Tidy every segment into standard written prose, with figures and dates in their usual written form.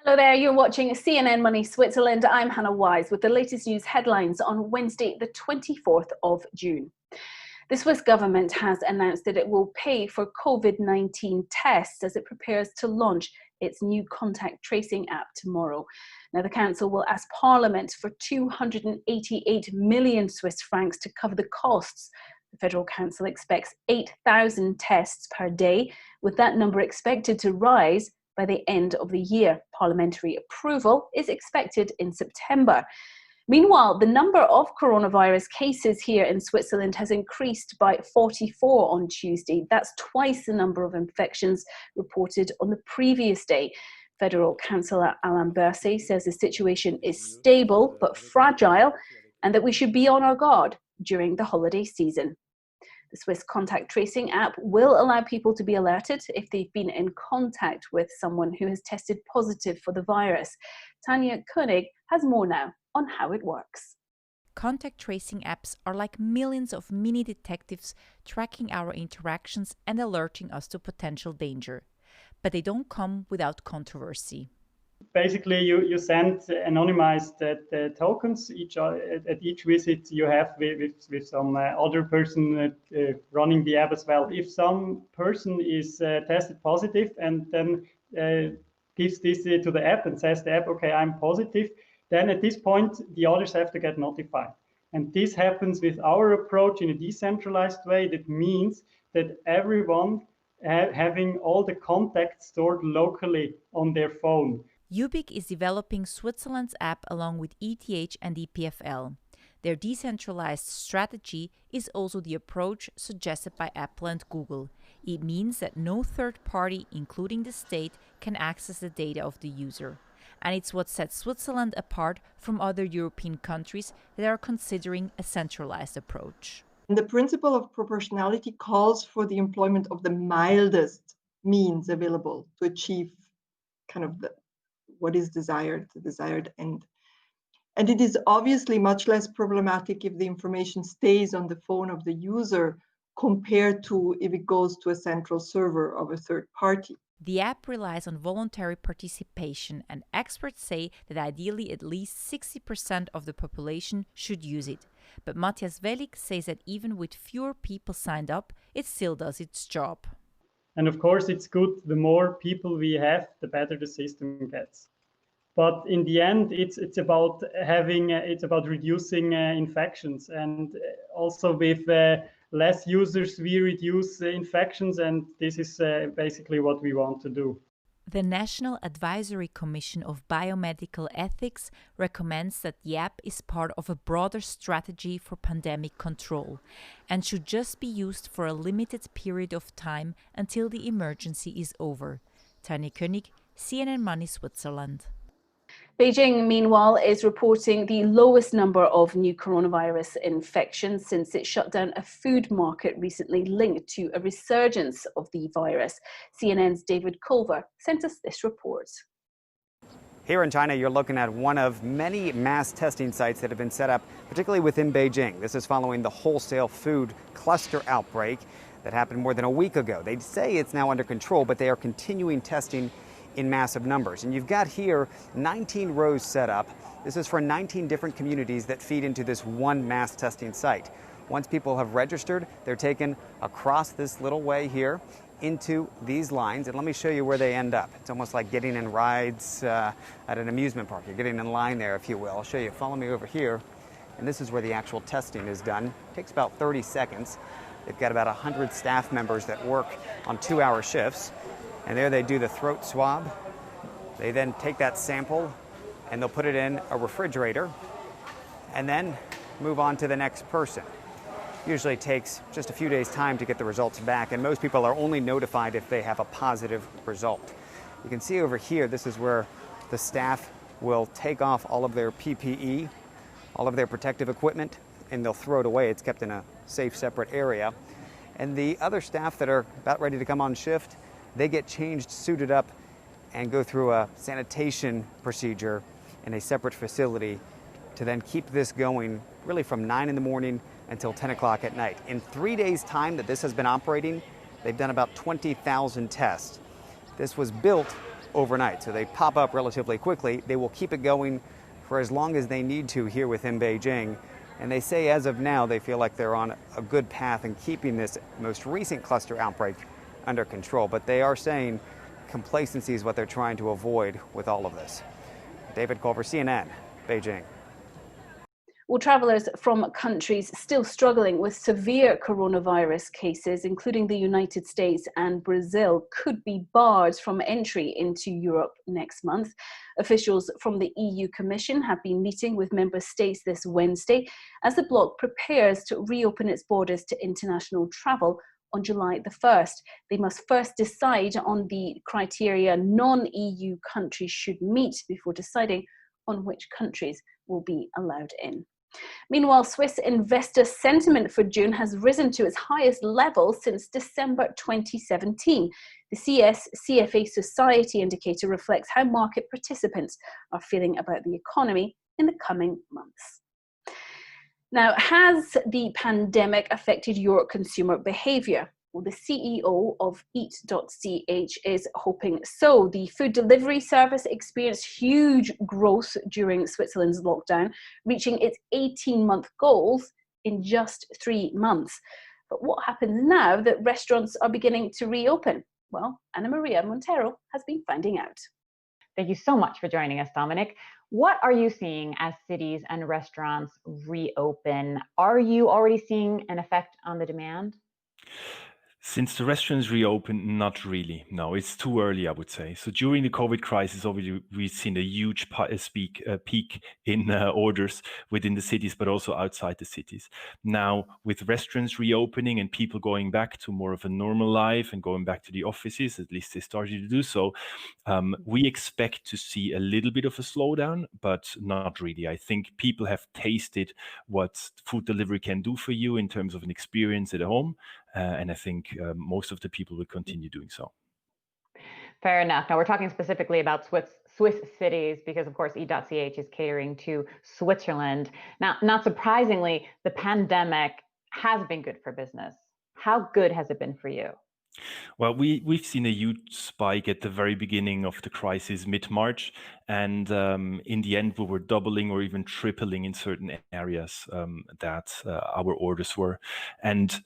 Hello there, you're watching CNN Money Switzerland. I'm Hannah Wise with the latest news headlines on Wednesday, the 24th of June. The Swiss government has announced that it will pay for COVID-19 tests as it prepares to launch its new contact tracing app tomorrow. Now, the council will ask Parliament for 288 million Swiss francs to cover the costs. The Federal Council expects 8,000 tests per day, with that number expected to rise by the end of the year. Parliamentary approval is expected in September. Meanwhile, the number of coronavirus cases here in Switzerland has increased by 44 on Tuesday. That's twice the number of infections reported on the previous day. Federal Councillor Alain Berset says the situation is stable but fragile and that we should be on our guard during the holiday season. The Swiss contact tracing app will allow people to be alerted if they've been in contact with someone who has tested positive for the virus. Tanja Koenig has more now on how it works. Contact tracing apps are like millions of mini detectives tracking our interactions and alerting us to potential danger. But they don't come without controversy. Basically, you send anonymized tokens at each visit you have with some other person running the app as well. If some person is tested positive and then gives this to the app and says the app, okay, I'm positive, then at this point, the others have to get notified. And this happens with our approach in a decentralized way. That means that everyone having all the contacts stored locally on their phone. UBIC is developing Switzerland's app along with ETH and EPFL. Their decentralized strategy is also the approach suggested by Apple and Google. It means that no third party, including the state, can access the data of the user. And it's what sets Switzerland apart from other European countries that are considering a centralized approach. The principle of proportionality calls for the employment of the mildest means available to achieve kind of what is desired, the desired end. And it is obviously much less problematic if the information stays on the phone of the user compared to if it goes to a central server of a third party. The app relies on voluntary participation, and experts say that ideally at least 60% of the population should use it. But Matthias Wellig says that even with fewer people signed up, it still does its job. And of course, it's good. The more people we have, the better the system gets. But in the end, it's about reducing infections, and also with less users, we reduce infections, and this is basically what we want to do. The National Advisory Commission of Biomedical Ethics recommends that the app is part of a broader strategy for pandemic control and should just be used for a limited period of time until the emergency is over. Tanja Koenig, CNN Money Switzerland. Beijing, meanwhile, is reporting the lowest number of new coronavirus infections since it shut down a food market recently linked to a resurgence of the virus. CNN's David Culver sent us this report. Here in China, you're looking at one of many mass testing sites that have been set up, particularly within Beijing. This is following the wholesale food cluster outbreak that happened more than a week ago. They say it's now under control, but they are continuing testing in massive numbers. And you've got here 19 rows set up. This is for 19 different communities that feed into this one mass testing site. Once people have registered, they're taken across this little way here into these lines. And let me show you where they end up. It's almost like getting in rides at an amusement park. You're getting in line there, if you will. I'll show you. Follow me over here. And this is where the actual testing is done. It takes about 30 seconds. They've got about 100 staff members that work on 2-hour shifts. And there they do the throat swab. They then take that sample and they'll put it in a refrigerator and then move on to the next person. Usually takes just a few days' time to get the results back, and most people are only notified if they have a positive result. You can see over here, this is where the staff will take off all of their PPE, all of their protective equipment, and they'll throw it away. It's kept in a safe, separate area. And the other staff that are about ready to come on shift, they get changed, suited up, and go through a sanitation procedure in a separate facility to then keep this going really from 9 in the morning until 10 o'clock at night. In 3 days' time that this has been operating, they've done about 20,000 tests. This was built overnight. So they pop up relatively quickly. They will keep it going for as long as they need to here within Beijing. And they say as of now, they feel like they're on a good path in keeping this most recent cluster outbreak under control. But they are saying complacency is what they're trying to avoid with all of this. David Culver, CNN, Beijing. Well, travellers from countries still struggling with severe coronavirus cases, including the United States and Brazil, could be barred from entry into Europe next month. Officials from the EU Commission have been meeting with member states this Wednesday as the bloc prepares to reopen its borders to international travel on July the 1st. They must first decide on the criteria non-EU countries should meet before deciding on which countries will be allowed in. Meanwhile, Swiss investor sentiment for June has risen to its highest level since December 2017. The CFA Society indicator reflects how market participants are feeling about the economy in the coming months. Now, has the pandemic affected your consumer behavior? Well, the CEO of eat.ch is hoping so. The food delivery service experienced huge growth during Switzerland's lockdown, reaching its 18-month goals in just 3 months. But what happens now that restaurants are beginning to reopen? Well, Ana Maria Montero has been finding out. Thank you so much for joining us, Dominic. What are you seeing as cities and restaurants reopen? Are you already seeing an effect on the demand? Since the restaurants reopened, not really. No, it's too early, I would say. So during the COVID crisis, obviously, we've seen a huge peak in orders within the cities, but also outside the cities. Now, with restaurants reopening and people going back to more of a normal life and going back to the offices, at least they started to do so, we expect to see a little bit of a slowdown, but not really. I think people have tasted what food delivery can do for you in terms of an experience at home. And I think most of the people will continue doing so. Fair enough. Now we're talking specifically about Swiss cities because, of course, eat.ch is catering to Switzerland. Now, not surprisingly, the pandemic has been good for business. How good has it been for you? Well, we've seen a huge spike at the very beginning of the crisis, mid-March, and in the end, we were doubling or even tripling in certain areas that our orders were. And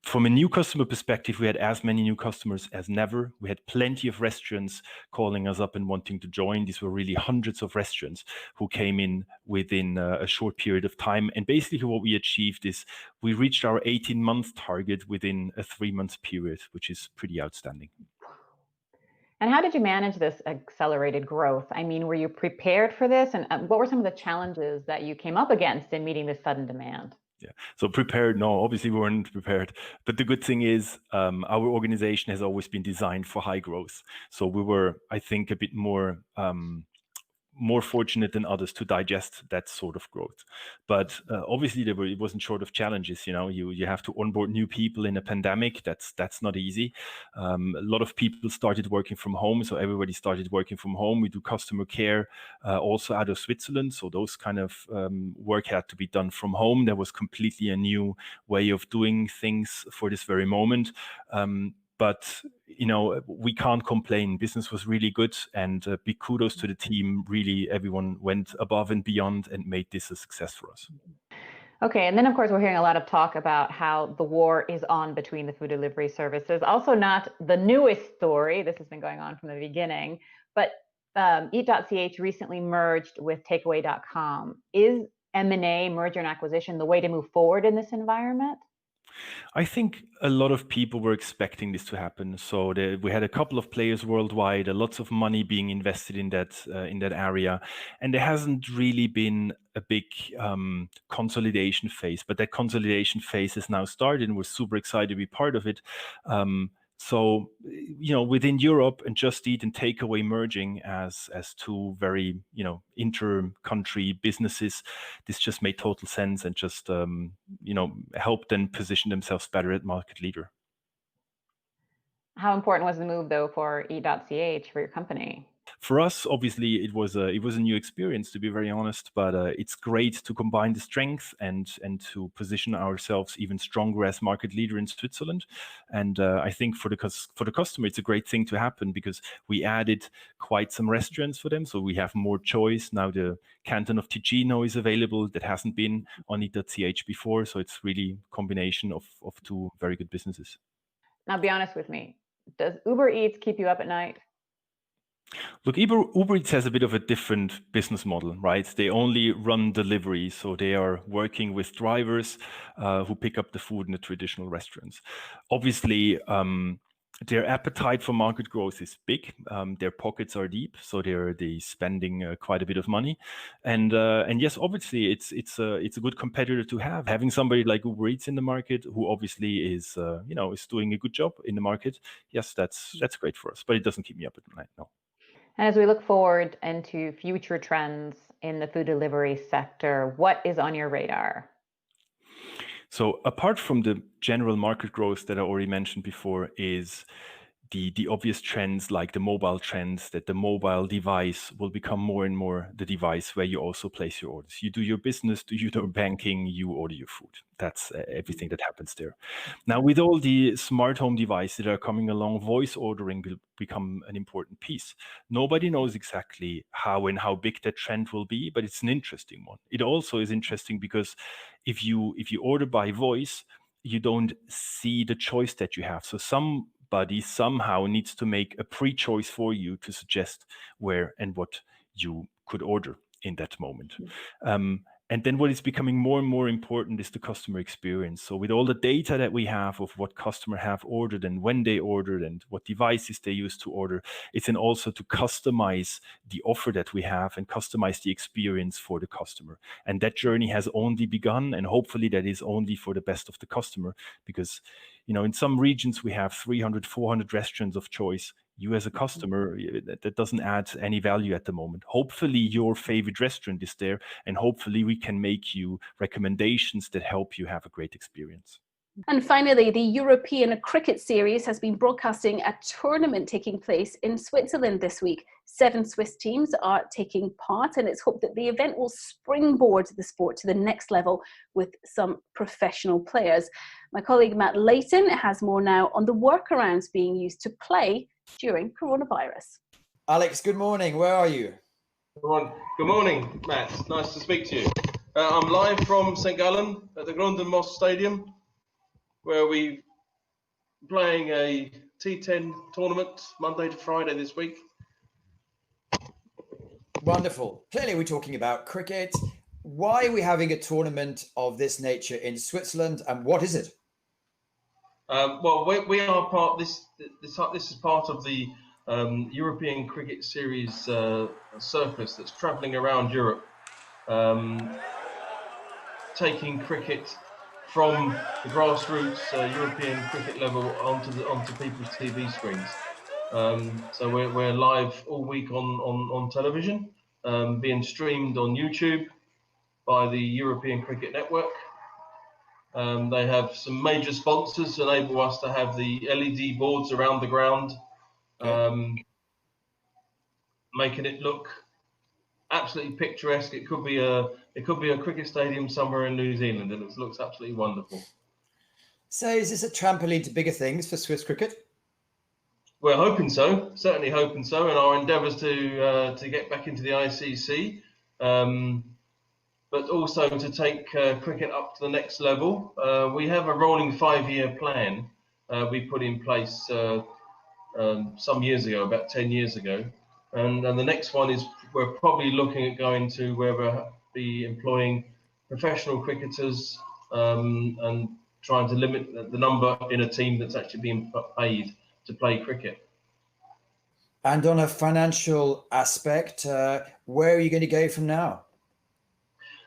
from a new customer perspective, we had as many new customers as never. We had plenty of restaurants calling us up and wanting to join. These were really hundreds of restaurants who came in within a short period of time. And basically what we achieved is we reached our 18-month target within a 3-month period, which is pretty outstanding. And how did you manage this accelerated growth? I mean, were you prepared for this? And what were some of the challenges that you came up against in meeting this sudden demand? Yeah, so prepared, no, obviously we weren't prepared. But the good thing is our organization has always been designed for high growth. So we were, I think, a bit more fortunate than others to digest that sort of growth. But obviously it wasn't short of challenges. You know, you have to onboard new people in a pandemic. That's not easy. A lot of people started working from home, so everybody started working from home. We do customer care also out of Switzerland, so those kind of work had to be done from home. There was completely a new way of doing things for this very moment. But, you know, we can't complain. Business was really good, and big kudos to the team. Really, everyone went above and beyond and made this a success for us. Okay, and then of course we're hearing a lot of talk about how the war is on between the food delivery services. Also not the newest story. This has been going on from the beginning, but eat.ch recently merged with takeaway.com. Is M&A, merger and acquisition, the way to move forward in this environment? I think a lot of people were expecting this to happen. So we had a couple of players worldwide, lots of money being invested in that area, and there hasn't really been a big consolidation phase. But that consolidation phase has now started, and we're super excited to be part of it. So, you know, within Europe and Just Eat and Takeaway merging as two very, you know, inter-country businesses, this just made total sense and just, you know, helped them position themselves better as market leader. How important was the move, though, for eat.ch for your company? For us, obviously, it was a new experience, to be very honest. But it's great to combine the strength and to position ourselves even stronger as market leader in Switzerland. And I think for the customer, it's a great thing to happen because we added quite some restaurants for them, so we have more choice now. The Canton of Ticino is available that hasn't been on eat.ch before, so it's really a combination of two very good businesses. Now, be honest with me. Does Uber Eats keep you up at night? Look, Uber Eats has a bit of a different business model, right? They only run delivery, so they are working with drivers who pick up the food in the traditional restaurants. Obviously, their appetite for market growth is big. Their pockets are deep, so they're spending quite a bit of money. And yes, obviously, it's a good competitor to have. Having somebody like Uber Eats in the market, who obviously is is doing a good job in the market. Yes, that's great for us, but it doesn't keep me up at night. No. And as we look forward into future trends in the food delivery sector, what is on your radar? So apart from the general market growth that I already mentioned before, is the obvious trends like the mobile trends, that the mobile device will become more and more the device where you also place your orders. You do your business, you do banking, you order your food. That's everything that happens there. Now, with all the smart home devices that are coming along, voice ordering will become an important piece. Nobody knows exactly how and how big that trend will be, but it's an interesting one. It also is interesting because if you order by voice, you don't see the choice that you have. So somebody somehow needs to make a pre-choice for you to suggest where and what you could order in that moment. And then what is becoming more and more important is the customer experience. So with all the data that we have of what customer have ordered and when they ordered and what devices they use to order, it's then also to customize the offer that we have and customize the experience for the customer. And that journey has only begun, and hopefully that is only for the best of the customer, because in some regions we have 300, 400 restaurants of choice. You as a customer, that doesn't add any value at the moment. Hopefully your favorite restaurant is there, and hopefully we can make you recommendations that help you have a great experience. And finally, the European Cricket Series has been broadcasting a tournament taking place in Switzerland this week. 7 Swiss teams are taking part, and it's hoped that the event will springboard the sport to the next level with some professional players. My colleague Matt Layton has more now on the workarounds being used to play during coronavirus. Alex, good morning. Where are you? Good morning, Matt. Nice to speak to you. I'm live from St. Gallen at the Gronden Moss Stadium, where we're playing a T10 tournament Monday to Friday this week. Wonderful. Clearly, we're talking about cricket. Why are we having a tournament of this nature in Switzerland, and what is it? Well, we are part. This is part of the European Cricket Series circus that's travelling around Europe, taking cricket from the grassroots European cricket level onto people's TV screens. So we're live all week on television, being streamed on YouTube by the European Cricket Network. They have some major sponsors that enable us to have the LED boards around the ground, making it look absolutely picturesque. It could be a cricket stadium somewhere in New Zealand, and it looks absolutely wonderful. So is this a trampoline to bigger things for Swiss cricket? We're hoping so, certainly hoping so, and our endeavours to get back into the ICC, but also to take cricket up to the next level. We have a rolling 5-year plan we put in place some years ago, about 10 years ago, and the next one is we're probably looking at going to where we'll be employing professional cricketers and trying to limit the number in a team that's actually being paid to play cricket. And on a financial aspect, where are you going to go from now?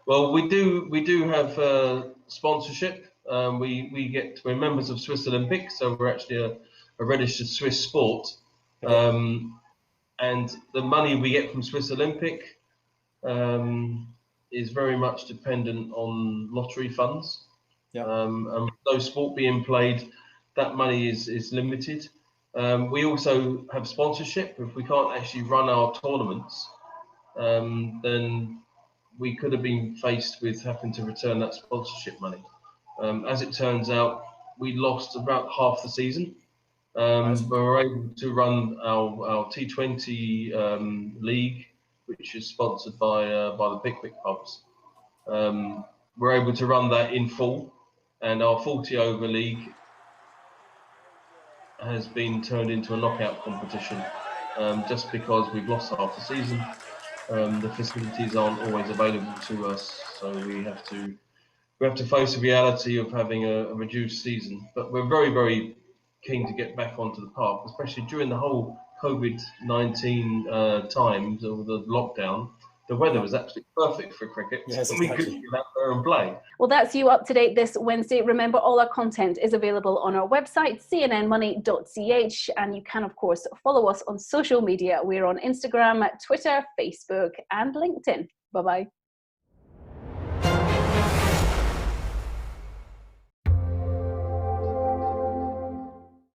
Well, we do have sponsorship. We're members of Swiss Olympic, so we're actually a registered Swiss sport. And the money we get from Swiss Olympic is very much dependent on lottery funds. And those sport being played, that money is limited. We also have sponsorship. If we can't actually run our tournaments, then we could have been faced with having to return that sponsorship money. As it turns out, we lost about half the season. But we were able to run our T20 league, which is sponsored by the Pickwick pubs. We're able to run that in full, and our 40 over league has been turned into a knockout competition. Just because we've lost half the season, the facilities aren't always available to us, so we have to face the reality of having a reduced season. But we're very, very keen to get back onto the park, especially during the whole COVID-19 times of the lockdown. The weather was absolutely perfect for cricket, Yes, and we could get out there and play. Well, that's you up to date this Wednesday. Remember, all our content is available on our website, cnnmoney.ch, and you can, of course, follow us on social media. We're on Instagram, Twitter, Facebook, and LinkedIn. Bye-bye.